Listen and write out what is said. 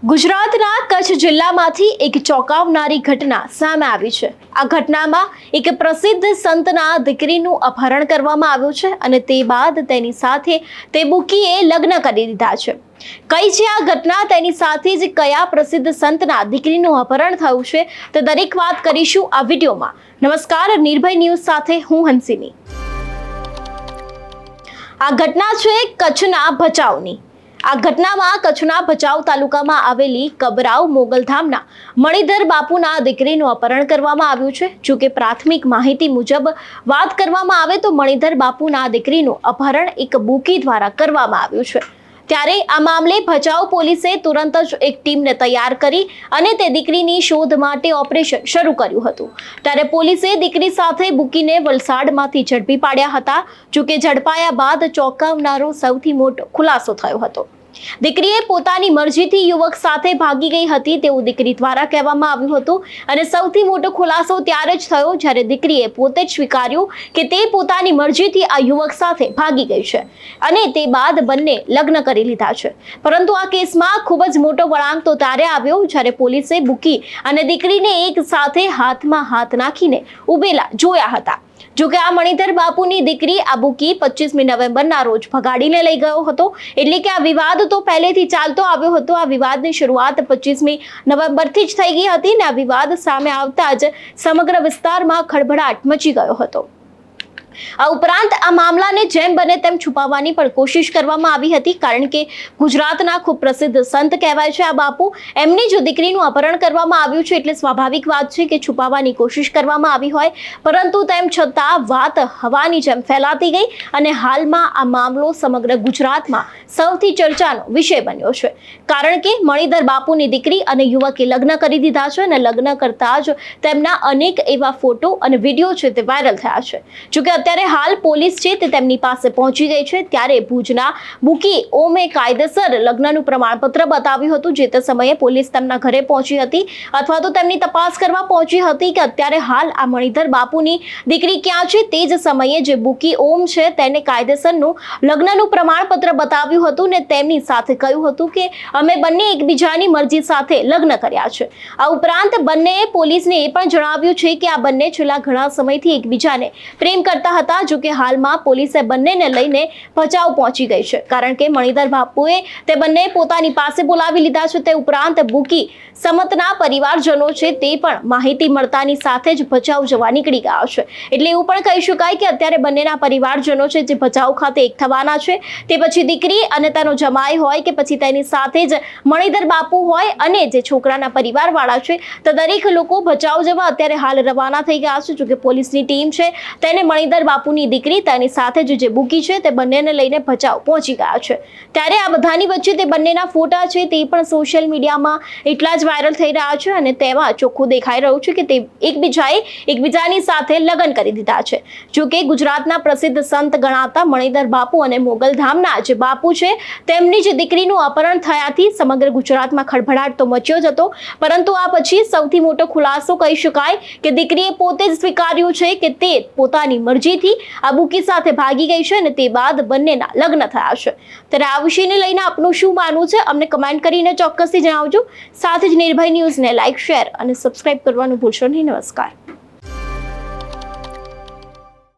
ગુજરાતના કચ્છ જિલ્લામાંથી એક ચોંકાવનારી ઘટના સામે આવી છે। આ ઘટનામાં એક પ્રસિદ્ધ સંતના દીકરીનું અપહરણ કરવામાં આવ્યું છે અને તે બાદ તેની સાથે તે બુકીએ લગ્ન કરી દીધા છે। કઈ છે આ ઘટના, તેની સાથે જ કયા પ્રસિદ્ધ સંતના દીકરીનું અપહરણ થયું છે તે દરેક વાત કરીશું આ વિડીયોમાં। નમસ્કાર, નિર્ભય ન્યૂઝ સાથે હું હંસિની। આ ઘટના છે કચ્છના ભચાઉની। આ ઘટનામાં કચ્છના ભચાઉ તાલુકામાં આવેલી કબરાવ મોગલધામના મણિધર બાપુના દીકરીનું અપહરણ કરવામાં આવ્યું છે। જો કે પ્રાથમિક માહિતી મુજબ વાત કરવામાં આવે તો મણિધર બાપુના દીકરીનું અપહરણ એક બુકી દ્વારા કરવામાં આવ્યું છે। ત્યારે આ મામલે ભચાઉ પોલીસે તુરંત જ એક ટીમને તૈયાર કરી અને તે દીકરીની શોધ માટે ઓપરેશન શરૂ કર્યું હતું। ત્યારે પોલીસે દીકરી સાથે બુકીને વલસાડમાંથી ઝડપી પાડ્યા હતા। જો કે ઝડપાયા બાદ ચોંકાવનારો સૌથી મોટો ખુલાસો થયો હતો। દીકરીએ પોતાની મરજીથી યુવક સાથે ભાગી ગઈ હતી તેવું દીકરી દ્વારા કહેવામાં આવ્યું હતું અને સૌથી મોટો ખુલાસો ત્યારે જ થયો જ્યારે દીકરીએ પોતે જ સ્વીકાર્યું કે તે પોતાની મરજીથી આ યુવક સાથે ભાગી ગઈ છે અને તે બાદ બંને લગ્ન કરી લીધા છે। પરંતુ આ કેસમાં ખૂબ જ મોટો વળાંક તો ત્યારે આવ્યો જ્યારે પોલીસે બુકી અને દીકરીને એક સાથે હાથમાં હાથ નાખીને ઉભેલા જોયા હતા। જો કે આ મણિધર બાપુની દીકરી આ બુકી 25મી નવેમ્બરના રોજ ભગાડીને લઈ ગયો હતો। એટલે કે આ વિવાદ તો પહેલેથી ચાલતો આવ્યો હતો। આ વિવાદની શરૂઆત 25મી નવેમ્બરથી જ થઈ ગઈ હતી અને આ વિવાદ સામે આવતા જ સમગ્ર વિસ્તારમાં ખળભળાટ મચી ગયો હતો। આ ઉપરાંત આ મામલાને જેમ બને તેમ છુપાવવાની પણ કોશિશ કરવામાં આવી હતી કારણ કે ગુજરાતના ખૂબ પ્રસિદ્ધ સંત કહેવાય છે આ બાપુ। એમની જો દીકરીનું અપહરણ કરવામાં આવ્યું છે એટલે સ્વાભાવિક વાત છે કે છુપાવવાની કોશિશ કરવામાં આવી હોય, પરંતુ તેમ છતાં વાત હવાની જેમ ફેલાતી ગઈ અને હાલમાં આ મામલો સમગ્ર ગુજરાતમાં સૌથી ચર્ચાનો વિષય બન્યો છે કારણ કે મણિધર બાપુની દીકરી અને યુવકે લગ્ન કરી દીધા છે અને લગ્ન કરતા જ તેમના અનેક એવા ફોટો અને વિડીયો છે તે વાયરલ થયા છે। જો કે અત્યારે હાલ પોલીસ છે તે તેમની પાસે પહોંચી ગઈ છે। ત્યારે ભુજના બુકી ઓમે કાયદેસર લગ્નનું પ્રમાણપત્ર બતાવ્યું હતું। જે તે સમયે પોલીસ તેમના ઘરે પહોંચી હતી અથવા તો તેમની તપાસ કરવા પહોંચી હતી કે અત્યારે હાલ આ મણિધર બાપુની દીકરી ક્યાં છે। તે જ સમયે જે બુકી ઓમ છે તેને કાયદેસરનું લગ્નનું પ્રમાણપત્ર બતાવ્યું હતું ને તેમની સાથે કહ્યું હતું કે અમે બંને એકબીજાની મરજી સાથે લગ્ન કર્યા છે। આ ઉપરાંત બંનેએ પોલીસને એ પણ જણાવ્યું છે કે આ બંને છેલ્લા ઘણા સમયથી એકબીજાને પ્રેમ કરતા હતા। જો કે હાલમાં પોલીસે બંનેને લઈને ભચાઉ પહોંચી ગઈ છે કારણ કે મણિધર બાપુએ તે બંને પોતાની પાસે બોલાવી લીધા છે। તે ઉપરાંત બુકી સમતના પરિવારજનો છે તે પણ માહિતી મળતાની સાથે જ ભચાઉ જવા નીકળી ગયા છે। એટલે એવું પણ કહી શકાય કે અત્યારે બંનેના પરિવારજનો છે જે ભચાઉ ખાતે એક થવાના છે। તે પછી દીકરી અને તેનો જમાઈ હોય કે પછી તેની સાથે જ મણિધર બાપુ હોય અને જે છોકરાના પરિવારવાળા છે તો દરેક લોકો ભચાઉ જવા અત્યારે હાલ રવાના થઈ ગયા છે। જો કે પોલીસની ટીમ છે તેને મણિધર બાપુની દીકરી તેની સાથે જે બુકી છે તે બંનેને લઈને ભચાઉ પહોંચી ગયા છે। ત્યારે આ બધાની વચ્ચે તે બંનેના ફોટા છે તે પણ સોશિયલ મીડિયામાં એટલા જ વાયરલ થઈ રહ્યા છે અને તેમાં ચોખ્ખું દેખાઈ રહ્યું છે કે તે એકબીજાની સાથે લગ્ન કરી દીધા છે। જો કે ગુજરાતના પ્રસિદ્ધ સંત ગણાતા મણિધર બાપુ અને મોગલધામના જે બાપુ છે તેમની જ દીકરીનું અપહરણ થયાથી સમગ્ર ગુજરાતમાં ખળભળાટ તો મચ્યો જ હતો, પરંતુ આ પછી સૌથી મોટો ખુલાસો કહી શકાય કે દીકરીએ પોતે જ સ્વીકાર્યું છે કે તે પોતાની મરજીથી આ બુકી સાથે ભાગી ગઈ છે અને તે બાદ બંનેના લગ્ન થયા છે। ત્યારે આ વિષયને લઈને આપનું શું માનવું છે અમને કમેન્ટ કરીને ચોક્કસથી જણાવજો। સાથે જ નિર્ભય ન્યૂઝને લાઇક, શેર અને સબસ્ક્રાઇબ કરવાનું ભૂલશો નહીં। નમસ્કાર।